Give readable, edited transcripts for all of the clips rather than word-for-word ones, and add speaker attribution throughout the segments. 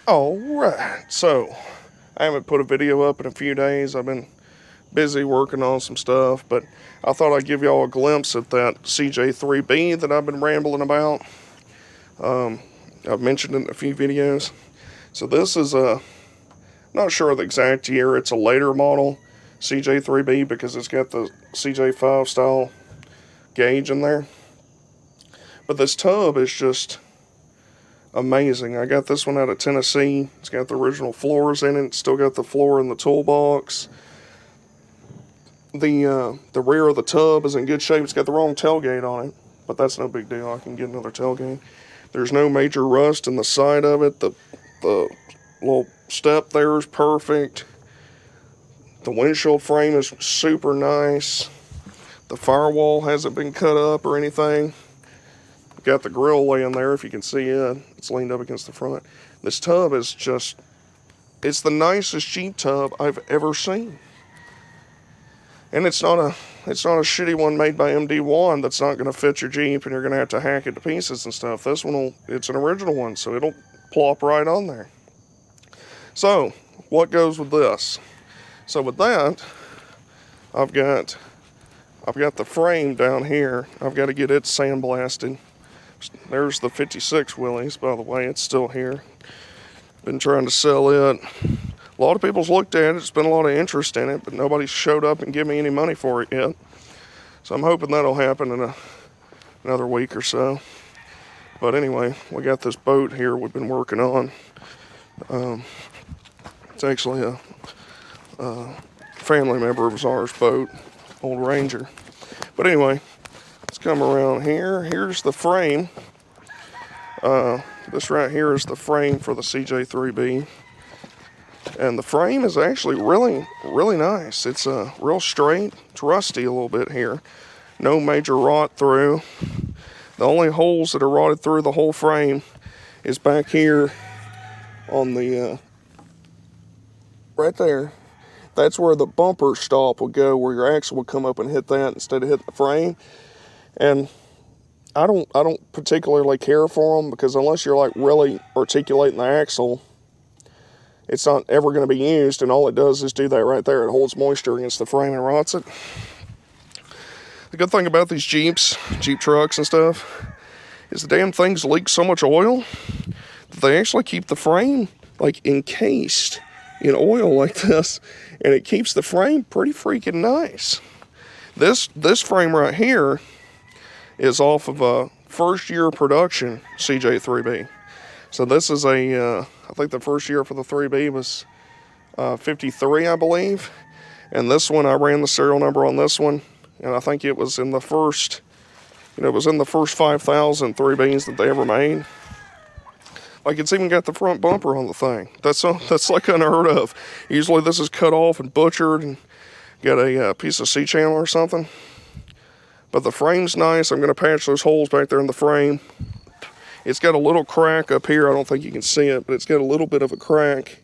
Speaker 1: Alright, so I haven't put a video up in a few days. I've been busy working on some stuff, but I thought I'd give y'all a glimpse at that CJ3B that I've been rambling about. I've mentioned it in a few videos. So this is not sure of the exact year, it's a later model CJ3B because it's got the CJ5 style gauge in there. But this tub is just amazing. I got this one out of Tennessee. It's got the original floors in it. It's still got the floor in the toolbox. The rear of the tub is in good shape. It's got the wrong tailgate on it, but that's no big deal. I can get another tailgate. There's no major rust in the side of it. The little step there is perfect. The windshield frame is super nice. The firewall hasn't been cut up or anything. Got the grill laying there, if you can see it. It's leaned up against the front. This tub is just, it's the nicest Jeep tub I've ever seen. And it's not a shitty one made by MD1 that's not going to fit your Jeep and you're going to have to hack it to pieces and stuff. This one, it's an original one, so it'll plop right on there. So, what goes with this? So with that, I've got the frame down here. I've got to get it sandblasted. There's the 56 Willys, by the way. It's still here. Been trying to sell it. A lot of people's looked at it. There's been a lot of interest in it, but nobody's showed up and given me any money for it yet. So I'm hoping that'll happen in another week or so. But anyway, we got this boat here we've been working on. It's actually a family member of ours boat, old Ranger. But anyway, let's come around here. Here's the frame. This right here is the frame for the CJ3B. And the frame is actually really, really nice. It's real straight. It's rusty a little bit here. No major rot through. The only holes that are rotted through the whole frame is back here on the, right there. That's where the bumper stop would go, where your axle would come up and hit that instead of hitting the frame. And I don't particularly care for them because unless you're like really articulating the axle, it's not ever going to be used, and all it does is do that right there. It holds moisture against the frame and rots it. The good thing about these Jeeps, Jeep trucks and stuff, is the damn things leak so much oil that they actually keep the frame like encased in oil like this, and it keeps the frame pretty freaking nice. This frame right here is off of a first year production CJ3B. So this is I think the first year for the 3B was 53, I believe. And this one, I ran the serial number on this one, and I think it was in the first, it was in the first 5,000 3Bs that they ever made. Like, it's even got the front bumper on the thing. That's like unheard of. Usually this is cut off and butchered and got a piece of C-channel or something. But the frame's nice. I'm going to patch those holes back there in the frame. It's got a little crack up here. I don't think you can see it, but it's got a little bit of a crack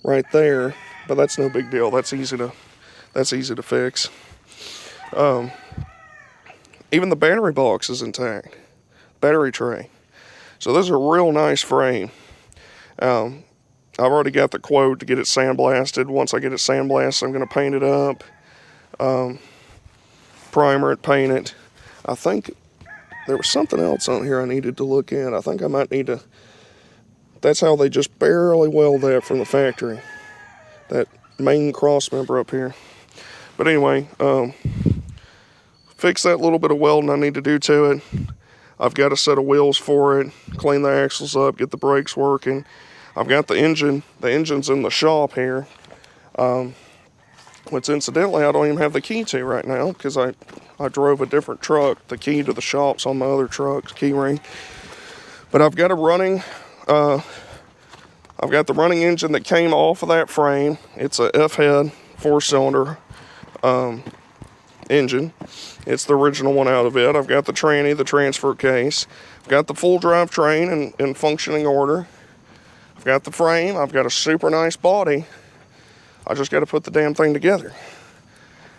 Speaker 1: right there. But that's no big deal. That's easy to fix. Even the battery box is intact. Battery tray. So this is a real nice frame. I've already got the quote to get it sandblasted. Once I get it sandblasted, I'm going to paint it up, primer it, paint it. I think there was something else on here I needed to look at. I think I might need to. That's how they just barely weld that from the factory. That main cross member up here. But anyway, fix that little bit of welding I need to do to it. I've got a set of wheels for it, clean the axles up, get the brakes working. I've got the engine. The engine's in the shop here, which incidentally I don't even have the key to right now because I drove a different truck. The key to the shop's on my other truck's key ring. But I've got a running, I've got the running engine that came off of that frame. It's a F-head 4-cylinder engine. It's the original one out of it. I've got the tranny, the transfer case. I've got the full drivetrain in functioning order. I've got the frame. I've got a super nice body. I just got to put the damn thing together.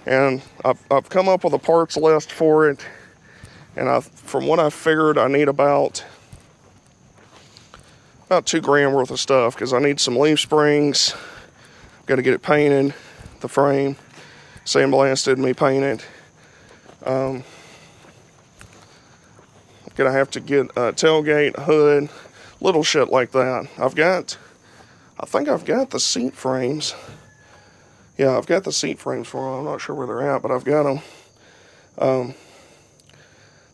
Speaker 1: And I've come up with a parts list for it. And from what I figured, I need about about $2 grand worth of stuff, because I need some leaf springs. Got to get it painted, the frame sandblasted, me paint it. Gonna have to get a tailgate, hood, little shit like that. I think I've got the seat frames. Yeah, I've got the seat frames for them. I'm not sure where they're at, but I've got them.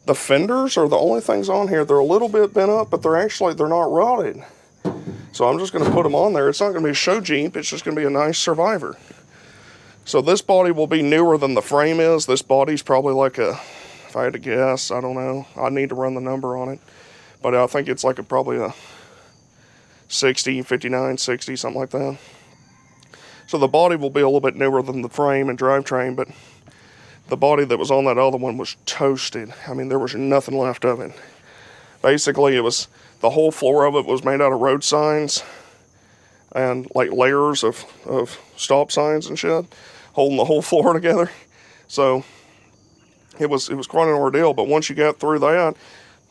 Speaker 1: The fenders are the only things on here. They're a little bit bent up, but they're not rotted. So I'm just going to put them on there. It's not going to be a show Jeep. It's just going to be a nice Survivor. So this body will be newer than the frame is. This body's probably like a, if I had to guess, I don't know. I need to run the number on it. But I think it's like probably a 60, 59, 60, something like that. So the body will be a little bit newer than the frame and drivetrain, but the body that was on that other one was toasted. I mean, there was nothing left of it. Basically, the whole floor of it was made out of road signs and like layers of stop signs and shit, holding the whole floor together. So it was quite an ordeal, but once you got through that,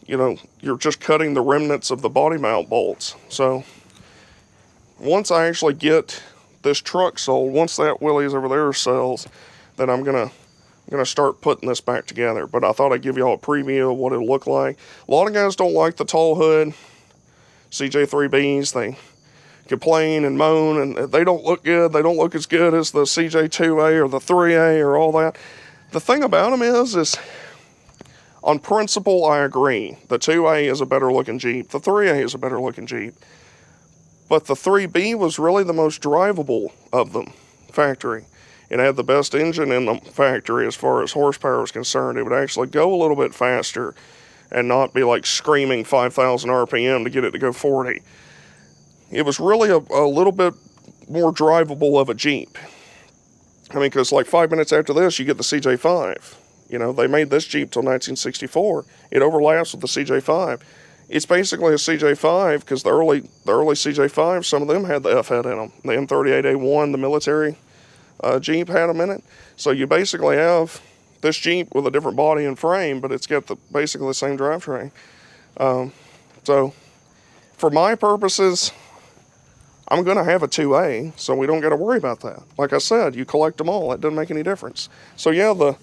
Speaker 1: you know, you're just cutting the remnants of the body mount bolts. So once I actually get this truck sold, once that Willys over there sells, then I'm gonna start putting this back together. But I thought I'd give y'all a preview of what it'll look like. A lot of guys don't like the tall hood CJ3Bs. They complain and moan, and they don't look good. They don't look as good as the CJ2A or the 3A or all that. The thing about them is on principle, I agree. The 2A is a better looking Jeep. The 3A is a better looking Jeep. But the 3B was really the most drivable of them, factory. It had the best engine in the factory as far as horsepower was concerned. It would actually go a little bit faster and not be like screaming 5,000 RPM to get it to go 40. It was really a little bit more drivable of a Jeep. I mean, because like 5 minutes after this, you get the CJ5. You know, they made this Jeep till 1964. It overlaps with the CJ5. It's basically a CJ5 because the early CJ5s, some of them had the F head in them. The M38A1, the military Jeep had them in it. So you basically have this Jeep with a different body and frame, but it's got basically the same drivetrain. So for my purposes, I'm going to have a 2A, so we don't got to worry about that. Like I said, you collect them all. It doesn't make any difference. So yeah, the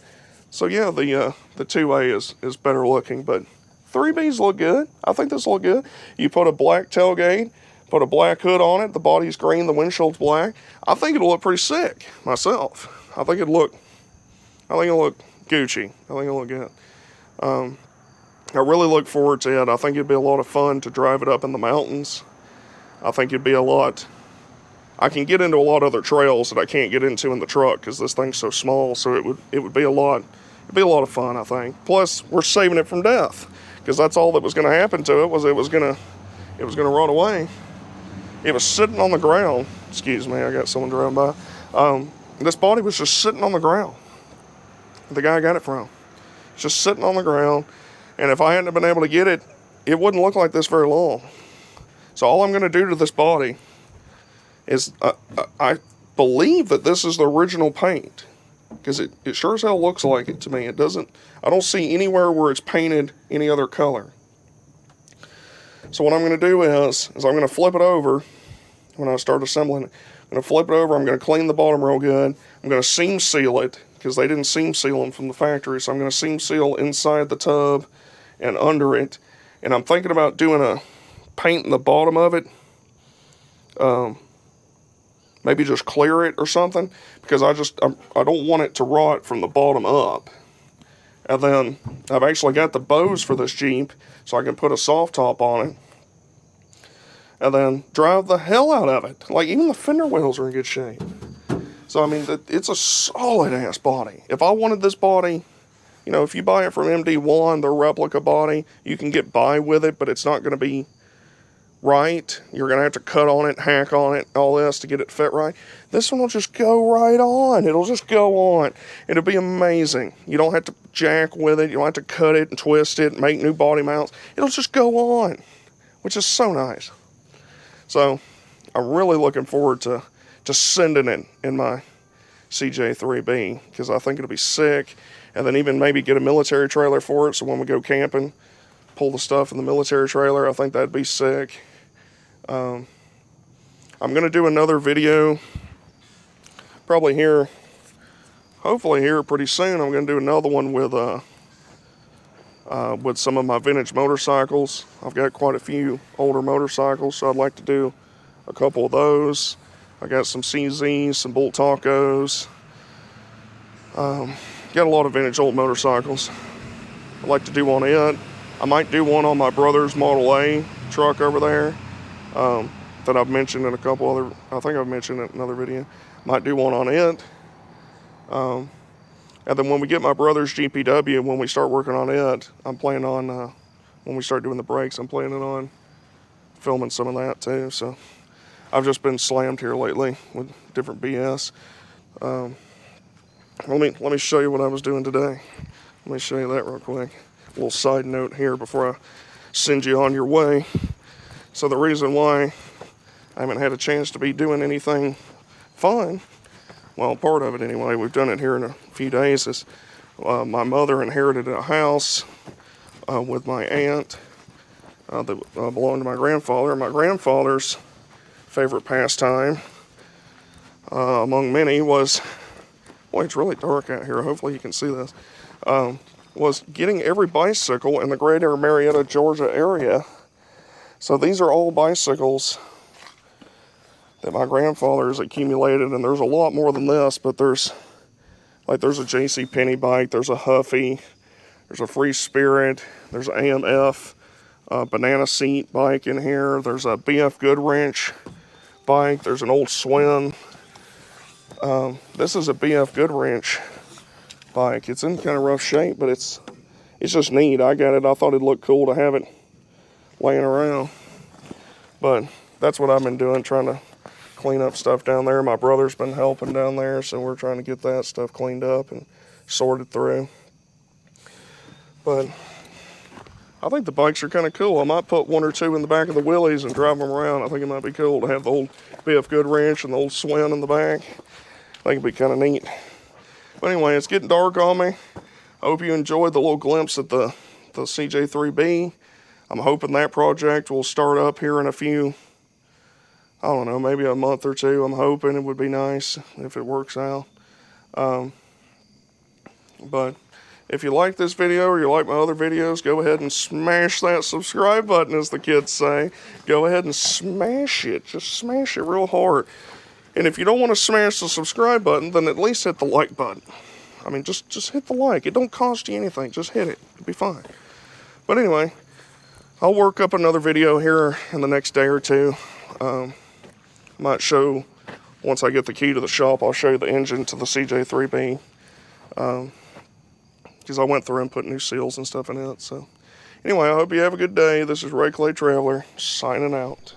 Speaker 1: 2A is better looking, but 3Bs look good. I think this look good. You put a black tailgate, put a black hood on it. The body's green, the windshield's black. I think it'll look pretty sick myself. I think it'll look Gucci. I think it'll look good. I really look forward to it. I think it'd be a lot of fun to drive it up in the mountains. I think it'd be a lot. I can get into a lot of other trails that I can't get into in the truck because this thing's so small. So it would be a lot. It'd be a lot of fun, I think. Plus, we're saving it from death because that's all that was going to happen to it was it was going to run away. It was sitting on the ground. Excuse me, I got someone driving by. This body was just sitting on the ground. The guy I got it from. It's just sitting on the ground. And if I hadn't been able to get it, it wouldn't look like this very long. So all I'm going to do to this body is, I believe that this is the original paint. Because it sure as hell looks like it to me. I don't see anywhere where it's painted any other color. So what I'm going to do is I'm going to flip it over when I start assembling it. I'm going to flip it over. I'm going to clean the bottom real good. I'm going to seam seal it because they didn't seam seal them from the factory. So I'm going to seam seal inside the tub and under it. And I'm thinking about doing painting the bottom of it. Maybe just clear it or something because I don't want it to rot from the bottom up. And then I've actually got the bows for this Jeep so I can put a soft top on it and then drive the hell out of it. Like even the fender wheels are in good shape. So I mean, it's a solid ass body. If I wanted this body, you know, if you buy it from MD1, the replica body, you can get by with it, but it's not going to be right. You're going to have to cut on it, hack on it, all this to get it fit right. This one will just go right on. It'll just go on. It'll be amazing. You don't have to jack with it. You don't have to cut it and twist it and make new body mounts. It'll just go on, which is so nice. So I'm really looking forward to sending it in my CJ3B because I think it'll be sick. And then even maybe get a military trailer for it so when we go camping, pull the stuff in the military trailer. I think that'd be sick. I'm going to do another video probably here, hopefully here pretty soon. I'm going to do another one with some of my vintage motorcycles. I've got quite a few older motorcycles, so I'd like to do a couple of those. I got some CZs, some Bull Tacos. Got a lot of vintage old motorcycles. I'd like to do on it. I might do one on my brother's Model A truck over there that I've mentioned in a couple other, I think I've mentioned it in another video. Might do one on it. And then when we get my brother's GPW, when we start working on it, I'm planning on, when we start doing the brakes, I'm planning on filming some of that too. So I've just been slammed here lately with different BS. Let me show you what I was doing today. Let me show you that real quick. A little side note here before I send you on your way. So the reason why I haven't had a chance to be doing anything fun, well, part of it anyway, we've done it here in a few days, is my mother inherited a house with my aunt that belonged to my grandfather. My grandfather's favorite pastime, among many, was, boy, it's really dark out here, hopefully you can see this, was getting every bicycle in the greater Marietta, Georgia area. So these are all bicycles that my grandfather's accumulated, and there's a lot more than this, but there's a JCPenney bike, there's a Huffy, there's a Free Spirit, there's an AMF banana seat bike in here, there's a BF Goodwrench bike, there's an old Swin. This is a BF Goodwrench bike. It's in kind of rough shape, but it's just neat. I got it. I thought it'd look cool to have it laying around. But that's what I've been doing, trying to clean up stuff down there. My brother's been helping down there, so we're trying to get that stuff cleaned up and sorted through. But I think the bikes are kind of cool. I might put one or two in the back of the Willys and drive them around. I think it might be cool to have the old BF Goodwrench and the old Swin in the back. I think it'd be kind of neat. But anyway, it's getting dark on me. I hope you enjoyed the little glimpse at the CJ3B. I'm hoping that project will start up here in a few, I don't know, maybe a month or two. I'm hoping it would be nice if it works out. But if you like this video or you like my other videos, go ahead and smash that subscribe button, as the kids say. Go ahead and smash it. Just smash it real hard. And if you don't want to smash the subscribe button, then at least hit the like button. I mean, just hit the like. It don't cost you anything. Just hit it. It'll be fine. But anyway, I'll work up another video here in the next day or two. Might show, once I get the key to the shop, I'll show you the engine to the CJ3B. Because I went through and put new seals and stuff in it. So anyway, I hope you have a good day. This is Ray Clay Traveler, signing out.